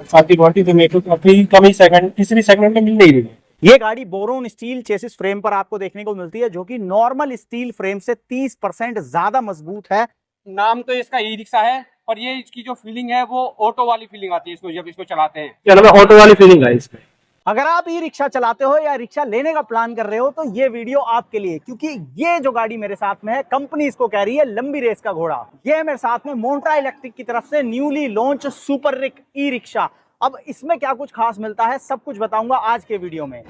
साथ ही क्वालिटी तो मेरे को काफी कम ही सेगमेंट, किसी भी सेगमेंट में मिल नहीं रही है। ये गाड़ी बोरोन स्टील चेसिस फ्रेम पर आपको देखने को मिलती है, जो कि नॉर्मल स्टील फ्रेम से 30% ज्यादा मजबूत है। नाम तो इसका ई रिक्शा है, पर ये इसकी जो फीलिंग है वो ऑटो वाली फीलिंग आती है इसको जब इसको चलाते हैं। क्या नाम है, ऑटो वाली फीलिंग है इसमें। अगर आप ई रिक्शा चलाते हो या रिक्शा लेने का प्लान कर रहे हो तो ये वीडियो आपके लिए, क्योंकि ये जो गाड़ी मेरे साथ में है, कंपनी इसको कह रही है लंबी रेस का घोड़ा। ये है मेरे साथ में मोन्ट्रा इलेक्ट्रिक की तरफ से न्यूली लॉन्च सुपर रिक ई रिक्शा। अब इसमें क्या कुछ खास मिलता है सब कुछ बताऊंगा आज के वीडियो में।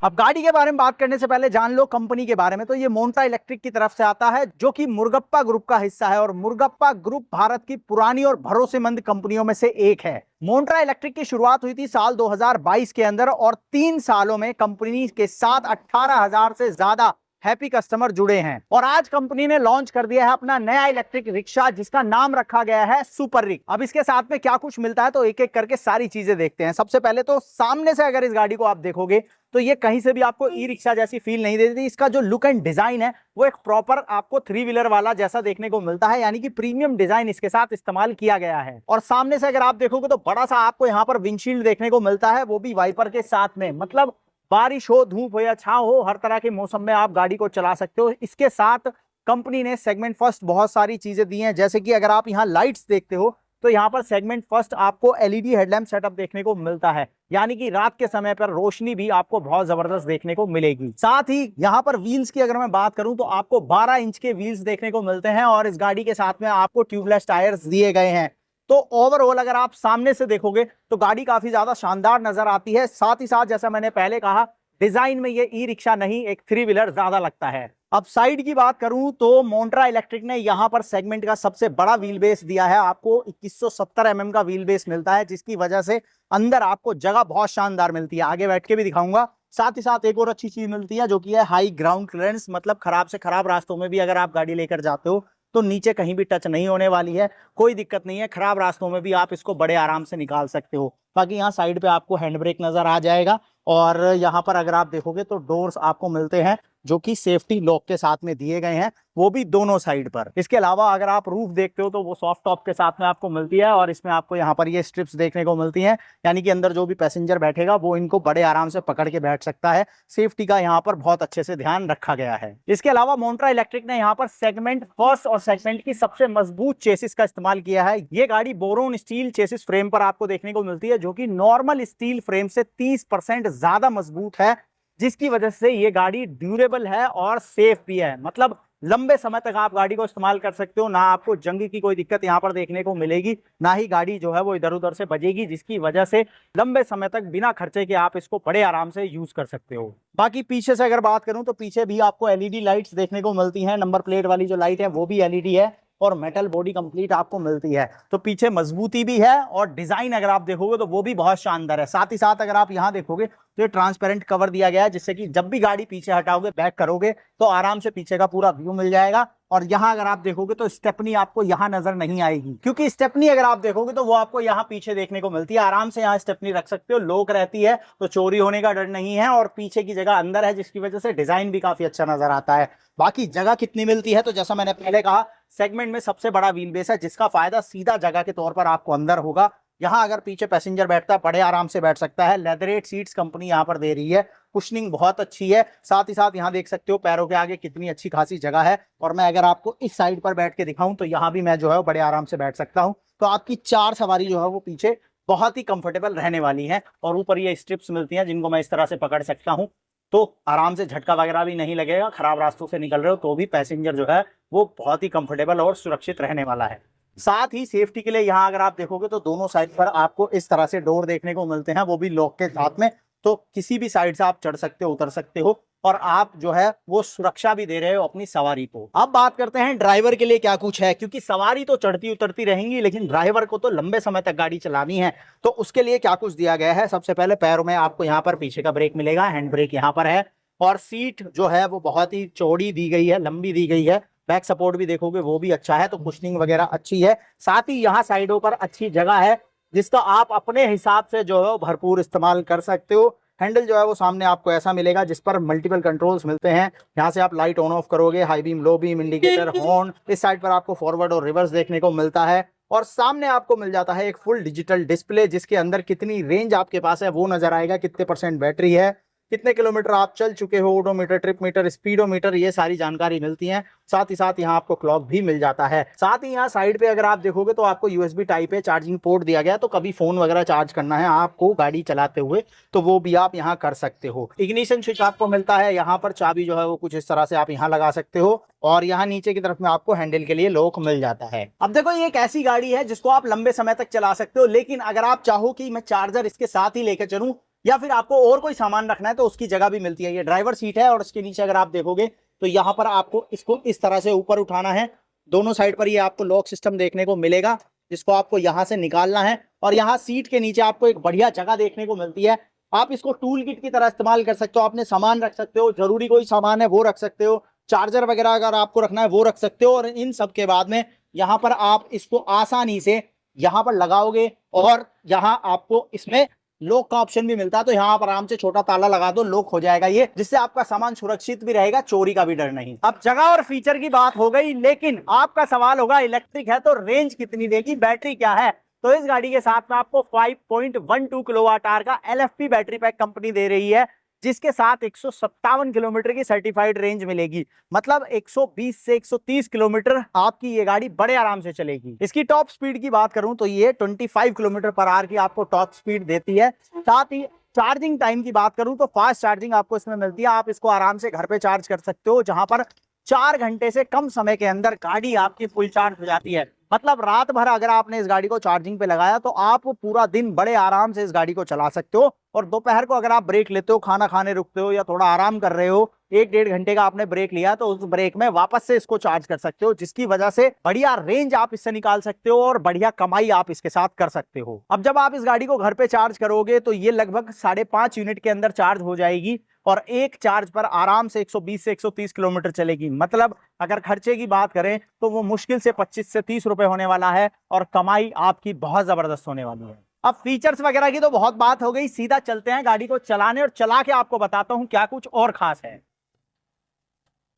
अब गाड़ी के बारे में बात करने से पहले जान लो कंपनी के बारे में। तो ये मोन्ट्रा इलेक्ट्रिक की तरफ से आता है, जो कि मुर्गप्पा ग्रुप का हिस्सा है, और मुर्गप्पा ग्रुप भारत की पुरानी और भरोसेमंद कंपनियों में से एक है। मोन्ट्रा इलेक्ट्रिक की शुरुआत हुई थी साल 2022 के अंदर, और 3 सालों में कंपनी के साथ 18,000 से ज्यादा हैप्पी कस्टमर जुड़े हैं। और आज कंपनी ने लॉन्च कर दिया है अपना नया इलेक्ट्रिक रिक्शा, जिसका नाम रखा गया है सुपर रिक। अब इसके साथ में क्या कुछ मिलता है तो एक एक करके सारी चीजें देखते हैं। सबसे पहले तो सामने से अगर इस गाड़ी को आप देखोगे तो ये कहीं से भी आपको ई रिक्शा जैसी फील नहीं देती। इसका जो लुक एंड डिजाइन है वो एक प्रॉपर आपको 3 व्हीलर वाला जैसा देखने को मिलता है, यानी कि प्रीमियम डिजाइन इसके साथ इस्तेमाल किया गया है। और सामने से अगर आप देखोगे तो बड़ा सा आपको यहाँ पर विंडशील्ड देखने को मिलता है, वो भी वाइपर के साथ में। मतलब बारिश हो, धूप हो या छांव हो, हर तरह के मौसम में आप गाड़ी को चला सकते हो। इसके साथ कंपनी ने सेगमेंट फर्स्ट बहुत सारी चीजें दी हैं, जैसे कि अगर आप यहाँ लाइट्स देखते हो तो यहाँ पर सेगमेंट फर्स्ट आपको एलईडी हेडलैम्प सेटअप देखने को मिलता है, यानी कि रात के समय पर रोशनी भी आपको बहुत जबरदस्त देखने को मिलेगी। साथ ही यहाँ पर व्हील्स की अगर मैं बात करूं तो आपको 12 इंच के व्हील्स देखने को मिलते हैं, और इस गाड़ी के साथ में आपको ट्यूबलेस टायर्स दिए गए हैं। तो ओवरऑल अगर आप सामने से देखोगे तो गाड़ी काफी ज्यादा शानदार नजर आती है। साथ ही साथ जैसा मैंने पहले कहा, डिजाइन में ये ई रिक्शा नहीं, एक 3 व्हीलर ज्यादा लगता है। अब साइड की बात करूं तो मोन्ट्रा इलेक्ट्रिक ने यहां पर सेगमेंट का सबसे बड़ा व्हील बेस दिया है। आपको 2170 mm का व्हील बेस मिलता है, जिसकी वजह से अंदर आपको जगह बहुत शानदार मिलती है। आगे बैठ के भी दिखाऊंगा। साथ ही साथ एक और अच्छी चीज मिलती है, जो कि है हाई ग्राउंड क्लियरेंस। मतलब खराब से खराब रास्तों में भी अगर आप गाड़ी लेकर जाते हो तो नीचे कहीं भी टच नहीं होने वाली है, कोई दिक्कत नहीं है। खराब रास्तों में भी आप इसको बड़े आराम से निकाल सकते हो। बाकी यहाँ साइड पे आपको हैंड ब्रेक नजर आ जाएगा, और यहाँ पर अगर आप देखोगे तो डोर्स आपको मिलते हैं जो कि सेफ्टी लॉक के साथ में दिए गए हैं, वो भी दोनों साइड पर। इसके अलावा अगर आप रूफ देखते हो तो वो सॉफ्ट टॉप के साथ में आपको मिलती है, और इसमें आपको यहाँ पर ये स्ट्रिप्स देखने को मिलती हैं, यानी कि अंदर जो भी पैसेंजर बैठेगा वो इनको बड़े आराम से पकड़ के बैठ सकता है। सेफ्टी का यहाँ पर बहुत अच्छे से ध्यान रखा गया है। इसके अलावा मोन्ट्रा इलेक्ट्रिक ने यहाँ पर सेगमेंट फर्स्ट और सेगमेंट की सबसे मजबूत चेसिस का इस्तेमाल किया है। ये गाड़ी बोरोन स्टील चेसिस फ्रेम पर आपको देखने को मिलती है, जो कि नॉर्मल स्टील फ्रेम से 30% ज्यादा मजबूत है, जिसकी वजह से ये गाड़ी ड्यूरेबल है और सेफ भी है। मतलब लंबे समय तक आप गाड़ी को इस्तेमाल कर सकते हो, ना आपको जंग की कोई दिक्कत यहाँ पर देखने को मिलेगी, ना ही गाड़ी जो है वो इधर उधर से बजेगी, जिसकी वजह से लंबे समय तक बिना खर्चे के आप इसको बड़े आराम से यूज कर सकते हो। बाकी पीछे से अगर बात करूं तो पीछे भी आपको एलईडी लाइट्स देखने को मिलती हैं। नंबर प्लेट वाली जो लाइट है वो भी एलईडी है, और मेटल बॉडी कंप्लीट आपको मिलती है। तो पीछे मजबूती भी है, और डिजाइन अगर आप देखोगे तो वो भी बहुत शानदार है। साथ ही साथ अगर आप यहाँ देखोगे तो ये ट्रांसपेरेंट कवर दिया गया है, जिससे कि जब भी गाड़ी पीछे हटाओगे, बैक करोगे, तो आराम से पीछे का पूरा व्यू मिल जाएगा। और यहाँ अगर आप देखोगे तो स्टेपनी आपको यहाँ नजर नहीं आएगी, क्योंकि स्टेपनी अगर आप देखोगे तो वो आपको यहाँ पीछे देखने को मिलती है। आराम से यहाँ स्टेपनी रख सकते हो, लॉक रहती है तो चोरी होने का डर नहीं है, और पीछे की जगह अंदर है, जिसकी वजह से डिजाइन भी काफी अच्छा नजर आता है। बाकी जगह कितनी मिलती है तो जैसा मैंने पहले कहा, सेगमेंट में सबसे बड़ा व्हील बेस है, जिसका फायदा सीधा जगह के तौर पर आपको अंदर होगा। यहाँ अगर पीछे पैसेंजर बैठता है, बड़े आराम से बैठ सकता है। लेदरेट सीट्स कंपनी यहाँ पर दे रही है, कुशनिंग बहुत अच्छी है। साथ ही साथ यहाँ देख सकते हो पैरों के आगे कितनी अच्छी खासी जगह है। और मैं अगर आपको इस साइड पर बैठ के दिखाऊं तो यहाँ भी मैं जो है बड़े आराम से बैठ सकता हूँ। तो आपकी 4 सवारी जो है वो पीछे बहुत ही कंफर्टेबल रहने वाली है। और ऊपर ये स्ट्रिप्स मिलती हैं, जिनको मैं इस तरह से पकड़ सकता हूँ, तो आराम से झटका वगैरह भी नहीं लगेगा। खराब रास्तों से निकल रहे हो तो भी पैसेंजर जो है वो बहुत ही कंफर्टेबल और सुरक्षित रहने वाला है। साथ ही सेफ्टी के लिए यहाँ अगर आप देखोगे तो दोनों साइड पर आपको इस तरह से डोर देखने को मिलते हैं, वो भी लॉक के साथ में। तो किसी भी साइड से आप चढ़ सकते हो, उतर सकते हो, और आप जो है वो सुरक्षा भी दे रहे हो अपनी सवारी को। अब बात करते हैं ड्राइवर के लिए क्या कुछ है, क्योंकि सवारी तो चढ़ती उतरती रहेंगी, लेकिन ड्राइवर को तो लंबे समय तक गाड़ी चलानी है। तो उसके लिए क्या कुछ दिया गया है, सबसे पहले पैरों में आपको यहाँ पर पीछे का ब्रेक मिलेगा, हैंड ब्रेक यहाँ पर है। और सीट जो है वो बहुत ही चौड़ी दी गई है, लंबी दी गई है। बैक सपोर्ट भी देखोगे वो भी अच्छा है, तो कुशनिंग वगैरह अच्छी है। साथ ही यहाँ साइडों पर अच्छी जगह है, जिसका आप अपने हिसाब से जो है भरपूर इस्तेमाल कर सकते हो। हैंडल जो है वो सामने आपको ऐसा मिलेगा जिस पर मल्टीपल कंट्रोल्स मिलते हैं। यहाँ से आप लाइट ऑन ऑफ करोगे, high beam, low beam, indicator, horn. इस साइड पर आपको फॉरवर्ड और रिवर्स देखने को मिलता है और सामने आपको मिल जाता है एक फुल डिजिटल डिस्प्ले जिसके अंदर कितनी रेंज आपके पास है वो नजर आएगा, कितने % बैटरी है, कितने किलोमीटर आप चल चुके हो, ओडोमीटर, ट्रिप मीटर, स्पीडोमीटर, ये सारी जानकारी मिलती है। साथ ही साथ यहाँ आपको क्लॉक भी मिल जाता है। साथ ही यहाँ साइड पे अगर आप देखोगे तो आपको यूएसबी टाइप है चार्जिंग पोर्ट दिया गया है, तो कभी फोन वगैरह चार्ज करना है आपको गाड़ी चलाते हुए तो वो भी आप यहाँ कर सकते हो। इग्निशन स्विच आपको मिलता है, यहाँ पर चाबी जो है वो कुछ इस तरह से आप यहाँ लगा सकते हो और यहाँ नीचे की तरफ में आपको हैंडल के लिए लॉक मिल जाता है। अब देखो ये एक ऐसी गाड़ी है जिसको आप लंबे समय तक चला सकते हो, लेकिन अगर आप चाहो कि मैं चार्जर इसके साथ ही लेकर चलूं या फिर आपको और कोई सामान रखना है तो उसकी जगह भी मिलती है। ये ड्राइवर सीट है और इसके नीचे अगर आप देखोगे तो यहाँ पर आपको इसको इस तरह से ऊपर उठाना है। दोनों साइड पर ये आपको लॉक सिस्टम देखने को मिलेगा जिसको आपको यहाँ से निकालना है और यहाँ सीट के नीचे आपको एक बढ़िया जगह देखने को मिलती है। आप इसको टूल किट की तरह इस्तेमाल कर सकते हो, अपने सामान रख सकते हो, जरूरी कोई सामान है वो रख सकते हो, चार्जर वगैरह अगर आपको रखना है वो रख सकते हो। और इन सब के बाद में यहाँ पर आप इसको आसानी से यहाँ पर लगाओगे और यहाँ आपको इसमें लॉक का ऑप्शन भी मिलता है, तो यहाँ पर आराम से छोटा ताला लगा दो, लॉक हो जाएगा ये, जिससे आपका सामान सुरक्षित भी रहेगा, चोरी का भी डर नहीं। अब जगह और फीचर की बात हो गई, लेकिन आपका सवाल होगा इलेक्ट्रिक है तो रेंज कितनी देगी, बैटरी क्या है। तो इस गाड़ी के साथ में आपको 5.12 किलोवाट आवर का LFP बैटरी पैक कंपनी दे रही है, जिसके साथ 157 किलोमीटर की सर्टिफाइड रेंज मिलेगी। मतलब 120 से 130 किलोमीटर आपकी ये गाड़ी बड़े आराम से चलेगी। इसकी टॉप स्पीड की बात करूं तो ये 25 किलोमीटर पर आवर की आपको टॉप स्पीड देती है। साथ ही चार्जिंग टाइम की बात करूं तो फास्ट चार्जिंग आपको इसमें मिलती है। आप इसको आराम से घर पे चार्ज कर सकते हो, जहां पर 4 घंटे से कम समय के अंदर गाड़ी आपकी फुल चार्ज हो जाती है। मतलब रात भर अगर आपने इस गाड़ी को चार्जिंग पे लगाया तो आप पूरा दिन बड़े आराम से इस गाड़ी को चला सकते हो। और दोपहर को अगर आप ब्रेक लेते हो, खाना खाने रुकते हो या थोड़ा आराम कर रहे हो, 1-1.5 घंटे का आपने ब्रेक लिया तो उस ब्रेक में वापस से इसको चार्ज कर सकते हो, जिसकी वजह से बढ़िया रेंज आप इससे निकाल सकते हो और बढ़िया कमाई आप इसके साथ कर सकते हो। अब जब आप इस गाड़ी को घर पे चार्ज करोगे तो ये लगभग 5.5 यूनिट के अंदर चार्ज हो जाएगी और एक चार्ज पर आराम से 120 से 130 किलोमीटर चलेगी। मतलब अगर खर्चे की बात करें तो वो मुश्किल से 25 से 30 रुपए होने वाला है और कमाई आपकी बहुत जबरदस्त होने वाली है। अब फीचर्स वगैरह की तो बहुत बात हो गई, सीधा चलते हैं गाड़ी को चलाने और चला के आपको बताता हूं क्या कुछ और खास है।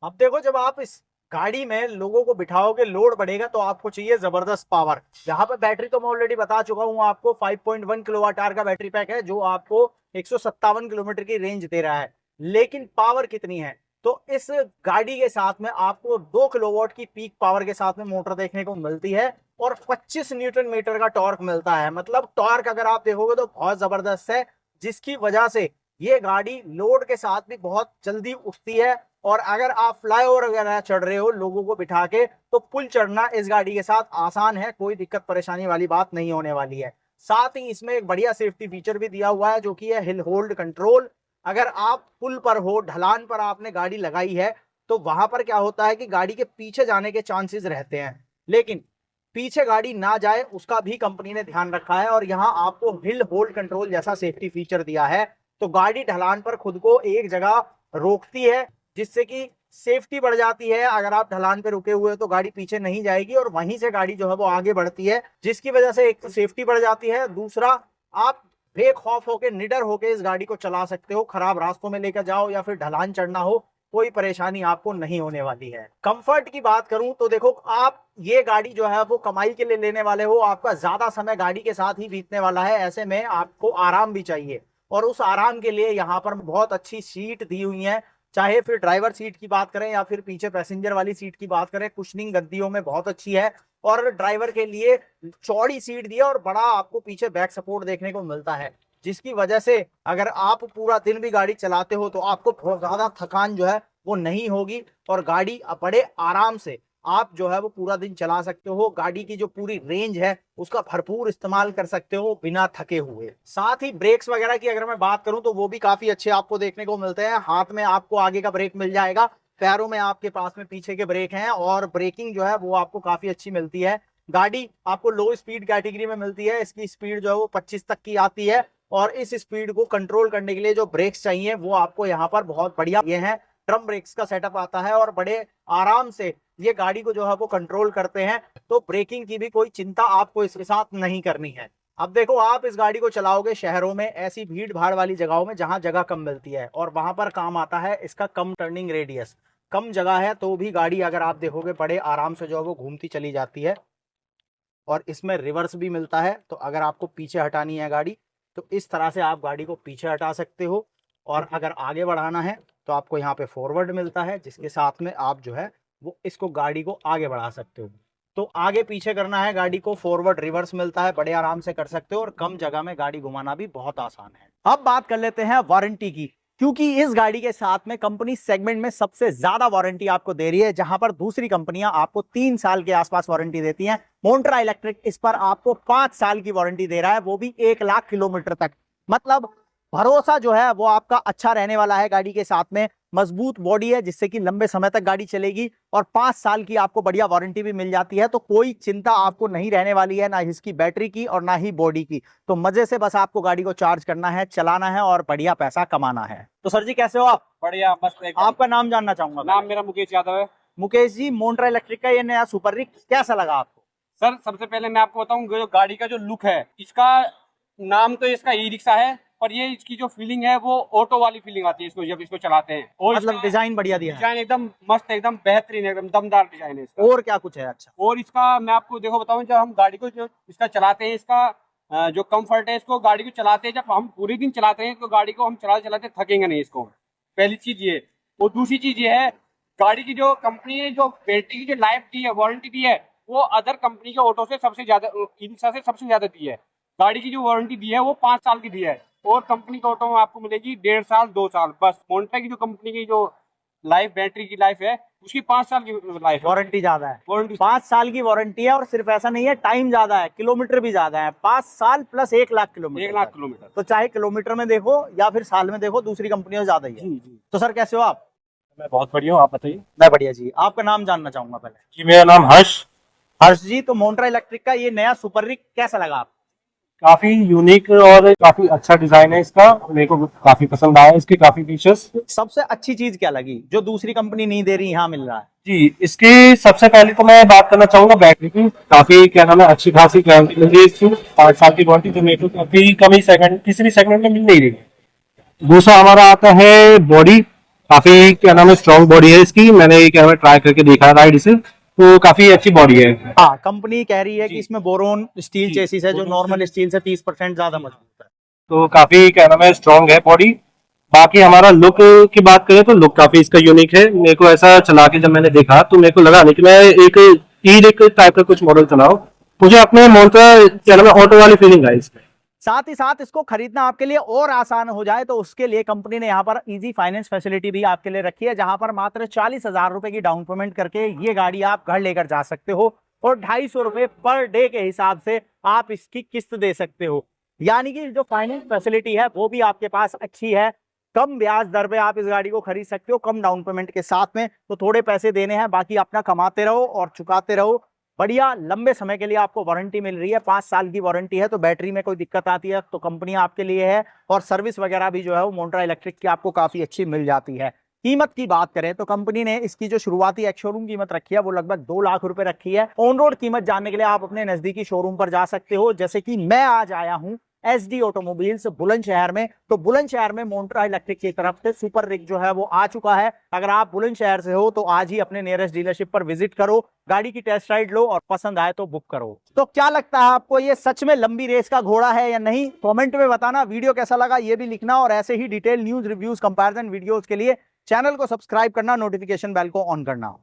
अब देखो जब आप इस गाड़ी में लोगों को बिठाओगे, लोड बढ़ेगा तो आपको चाहिए जबरदस्त पावर। यहाँ पे बैटरी तो मैं ऑलरेडी बता चुका हूँ आपको, 5.1 किलोवाट आवर का बैटरी पैक है जो आपको 157 किलोमीटर की रेंज दे रहा है। लेकिन पावर कितनी है, तो इस गाड़ी के साथ में आपको 2 किलोवाट की पीक पावर के साथ में मोटर देखने को मिलती है और 25 न्यूटन मीटर का टॉर्क मिलता है। मतलब टॉर्क अगर आप देखोगे तो बहुत जबरदस्त है, जिसकी वजह से ये गाड़ी लोड के साथ भी बहुत जल्दी उठती है। और अगर आप फ्लाईओवर वगैरह चढ़ रहे हो लोगों को बिठा के तो पुल चढ़ना इस गाड़ी के साथ आसान है, कोई दिक्कत परेशानी वाली बात नहीं होने वाली है। साथ ही इसमें एक बढ़िया सेफ्टी फीचर भी दिया हुआ है जो कि है हिल होल्ड कंट्रोल। अगर आप पुल पर हो, ढलान पर आपने गाड़ी लगाई है तो वहां पर क्या होता है कि गाड़ी के पीछे जाने के चांसेस रहते हैं, लेकिन पीछे गाड़ी ना जाए उसका भी कंपनी ने ध्यान रखा है और यहाँ आपको हिल होल्ड कंट्रोल जैसा सेफ्टी फीचर दिया है। तो गाड़ी ढलान पर खुद को एक जगह रोकती है जिससे कि सेफ्टी बढ़ जाती है। अगर आप ढलान पे रुके हुए हो तो गाड़ी पीछे नहीं जाएगी और वहीं से गाड़ी जो है वो आगे बढ़ती है, जिसकी वजह से एक तो सेफ्टी बढ़ जाती है, दूसरा आप बेखौफ होके, निडर होके इस गाड़ी को चला सकते हो। खराब रास्तों में लेकर जाओ या फिर ढलान चढ़ना हो, कोई परेशानी आपको नहीं होने वाली है। कंफर्ट की बात करूं तो देखो, आप ये गाड़ी जो है वो कमाई के लिए लेने वाले हो, आपका ज्यादा समय गाड़ी के साथ ही बीतने वाला है, ऐसे में आपको आराम भी चाहिए और उस आराम के लिए यहाँ पर बहुत अच्छी सीट दी हुई है। चाहे फिर ड्राइवर सीट की बात करें या फिर पीछे पैसेंजर वाली सीट की बात करें, कुशनिंग गद्दियों में बहुत अच्छी है और ड्राइवर के लिए चौड़ी सीट दी है और बड़ा आपको पीछे बैक सपोर्ट देखने को मिलता है, जिसकी वजह से अगर आप पूरा दिन भी गाड़ी चलाते हो तो आपको बहुत ज्यादा थकान जो है वो नहीं होगी और गाड़ी बड़े आराम से आप जो है वो पूरा दिन चला सकते हो। गाड़ी की जो पूरी रेंज है उसका भरपूर इस्तेमाल कर सकते हो बिना थके हुए। साथ ही ब्रेक्स वगैरह की अगर मैं बात करूं तो वो भी काफी अच्छे आपको देखने को मिलते हैं। हाथ में आपको आगे का ब्रेक मिल जाएगा, पैरों में आपके पास में पीछे के ब्रेक हैं और ब्रेकिंग जो है वो आपको काफी अच्छी मिलती है। गाड़ी आपको लो स्पीड कैटेगरी में मिलती है, इसकी स्पीड जो है वो 25 तक की आती है और इस स्पीड को कंट्रोल करने के लिए जो ब्रेक्स चाहिए वो आपको यहाँ पर बहुत बढ़िया ये है। ड्रम ब्रेक्स का सेटअप आता है और बड़े आराम से ये गाड़ी को जो है वो कंट्रोल करते हैं, तो ब्रेकिंग की भी कोई चिंता आपको इसके साथ नहीं करनी है। अब देखो, आप इस गाड़ी को चलाओगे शहरों में, ऐसी भीड़ भाड़ वाली जगहों में जहां जगह कम मिलती है, और वहां पर काम आता है इसका कम टर्निंग रेडियस। कम जगह है तो भी गाड़ी अगर आप देखोगे बड़े आराम से जो है वो घूमती चली जाती है। और इसमें रिवर्स भी मिलता है, तो अगर आपको पीछे हटानी है गाड़ी तो इस तरह से आप गाड़ी को पीछे हटा सकते हो। और अगर आगे बढ़ाना है तो आपको यहाँ पे फॉरवर्ड मिलता है, जिसके साथ में आप जो है वो इसको गाड़ी को आगे बढ़ा सकते हो। तो आगे पीछे करना है गाड़ी को, फॉरवर्ड रिवर्स मिलता है, बड़े आराम से कर सकते हो, और कम जगह में गाड़ी घुमाना भी बहुत आसान है। अब बात कर लेते हैं वारंटी की, क्योंकि इस गाड़ी के साथ में कंपनी सेगमेंट में सबसे ज्यादा वारंटी आपको दे रही है। जहां पर दूसरी कंपनियां आपको 3 साल के आसपास वारंटी देती हैं, मोन्ट्रा इलेक्ट्रिक इस पर आपको 5 साल की वारंटी दे रहा है, वो भी 1 लाख किलोमीटर तक। मतलब भरोसा जो है वो आपका अच्छा रहने वाला है। गाड़ी के साथ में मजबूत बॉडी है जिससे कि लंबे समय तक गाड़ी चलेगी, और 5 साल की आपको बढ़िया वारंटी भी मिल जाती है। तो कोई चिंता आपको नहीं रहने वाली है, ना इसकी बैटरी की और ना ही बॉडी की। तो मजे से बस आपको गाड़ी को चार्ज करना है, चलाना है और बढ़िया पैसा कमाना है। तो सर जी, कैसे हो आप? बढ़िया, मस्त एकदम। आपका नाम जानना चाहूंगा। नाम मेरा मुकेश यादव है। मुकेश जी, मोन्ट्रा इलेक्ट्रिक का ये नया सुपर रिक कैसा लगा आपको? सर, सबसे पहले मैं आपको बताऊं, जो गाड़ी का जो लुक है, इसका नाम तो इसका ई रिक्शा है, पर ये इसकी जो फीलिंग है वो ऑटो वाली फीलिंग आती है इसको जब इसको चलाते हैं। और मतलब डिजाइन बढ़िया दिया है, डिजाइन एकदम मस्त, एकदम बेहतरीन, एकदम दमदार डिजाइन है इसका। और क्या कुछ है अच्छा? और इसका मैं आपको देखो बताऊं, जब हम गाड़ी को जो इसका चलाते हैं, इसका जो कंफर्ट है, इसको गाड़ी को चलाते हैं, जब हम पूरे दिन चलाते हैं तो गाड़ी को हम चलाते चलाते थकेंगे नहीं इसको। पहली चीज ये। और दूसरी चीज ये है, गाड़ी की जो कंपनी ने जो बैटरी की जो लाइफ दी है, वारंटी दी है, वो अदर कंपनी के ऑटो से सबसे ज्यादा, ई रिक्शा से सबसे ज्यादा दी है। गाड़ी की जो वारंटी दी है वो 5 साल की दी है, और कंपनी के ऑटो में आपको मिलेगी 1.5 साल 2 साल बस। मोन्ट्रा की जो कंपनी की जो लाइफ, बैटरी की लाइफ है, उसकी 5 साल की लाइफ वारंटी ज्यादा है। वारंटी 5 साल की वारंटी है, और सिर्फ ऐसा नहीं है, टाइम ज्यादा है, किलोमीटर भी ज्यादा है। 5 साल plus 1 lakh kilometre. 1 lakh kilometre. तो चाहे किलोमीटर में देखो या फिर साल में देखो, दूसरी कंपनियों से ज्यादा ही है। जी जी, तो सर कैसे हो आप? मैं बहुत बढ़िया हूँ, आप बताइए। मैं बढ़िया जी। आपका नाम जानना चाहूंगा पहले। जी, मेरा नाम हर्ष। हर्ष जी, तो मोन्ट्रा इलेक्ट्रिक का ये नया सुपर रिक कैसा लगा आपको? काफी यूनिक और काफी अच्छा डिजाइन है इसका, मेरे को काफी पसंद आया इसके काफी फीचर्स। सबसे अच्छी चीज क्या लगी जो दूसरी कंपनी नहीं दे रही, यहाँ मिल रहा है? जी, इसकी सबसे पहले तो मैं बात करना चाहूंगा बैटरी की। काफी क्या नाम है, अच्छी खासी गारंटी मिल रही है इसकी, 5 साल की वारंटी, जो मेरे को काफी कम ही सेकंड, किसी भी सेगमेंट में मिल नहीं रही। दूसरा हमारा आता है बॉडी। काफी क्या नाम है, स्ट्रॉन्ग बॉडी है इसकी। मैंने क्या नाम है ट्राई करके देखा राइड इसे, तो काफी अच्छी बॉडी है। हाँ, कंपनी कह रही है कि जी। इसमें बोरोन स्टील जी, चेसिस है, जो बोरोन नॉर्मल स्टील से 30% ज्यादा मजबूत है। तो काफी क्या नाम है, स्ट्रॉन्ग है बॉडी। बाकी हमारा लुक की बात करें तो लुक काफी इसका यूनिक है। मेरे को ऐसा चला के जब मैंने देखा तो मेरे को लगा नहीं कि मैं एक ई-रिक टाइप का कुछ मॉडल चलाऊं। मुझे अपने मोन्ट्रा क्या नाम है ऑटो वाली फीलिंग आई इसमें। साथ ही साथ इसको खरीदना आपके लिए और आसान हो जाए तो उसके लिए कंपनी ने यहाँ पर इजी फाइनेंस फैसिलिटी भी आपके लिए रखी है, जहां पर मात्र 40,000 रुपए की डाउन पेमेंट करके ये गाड़ी आप घर लेकर जा सकते हो, और 250 रुपए पर डे के हिसाब से आप इसकी किस्त दे सकते हो। यानी कि जो फाइनेंस फैसिलिटी है वो भी आपके पास अच्छी है। कम ब्याज दर पे आप इस गाड़ी को खरीद सकते हो, कम डाउन पेमेंट के साथ में। तो थोड़े पैसे देने हैं, बाकी अपना कमाते रहो और चुकाते रहो। बढ़िया लंबे समय के लिए आपको वारंटी मिल रही है, 5 साल की वारंटी है। तो बैटरी में कोई दिक्कत आती है तो कंपनी आपके लिए है, और सर्विस वगैरह भी जो है वो मोन्ट्रा इलेक्ट्रिक की आपको काफी अच्छी मिल जाती है। कीमत की बात करें तो कंपनी ने इसकी जो शुरुआती एक शोरूम कीमत रखी है वो लगभग 2 लाख रुपए रखी है। ऑन रोड कीमत जानने के लिए आप अपने नजदीकी शोरूम पर जा सकते हो, जैसे कि मैं आज आया हूं SD ऑटोमोबाइल्स बुलंदशहर में। तो बुलंदशहर में मोन्ट्रा इलेक्ट्रिक की तरफ से सुपर रिक जो है वो आ चुका है। अगर आप बुलंदशहर से हो तो आज ही अपने नियरेस्ट डीलरशिप पर विजिट करो, गाड़ी की टेस्ट राइड लो और पसंद आए तो बुक करो। तो क्या लगता है आपको, ये सच में लंबी रेस का घोड़ा है या नहीं? कमेंट में बताना। वीडियो कैसा लगा ये भी लिखना, और ऐसे ही detail news, reviews, comparison videos के लिए चैनल को सब्सक्राइब करना, नोटिफिकेशन बेल को ऑन करना।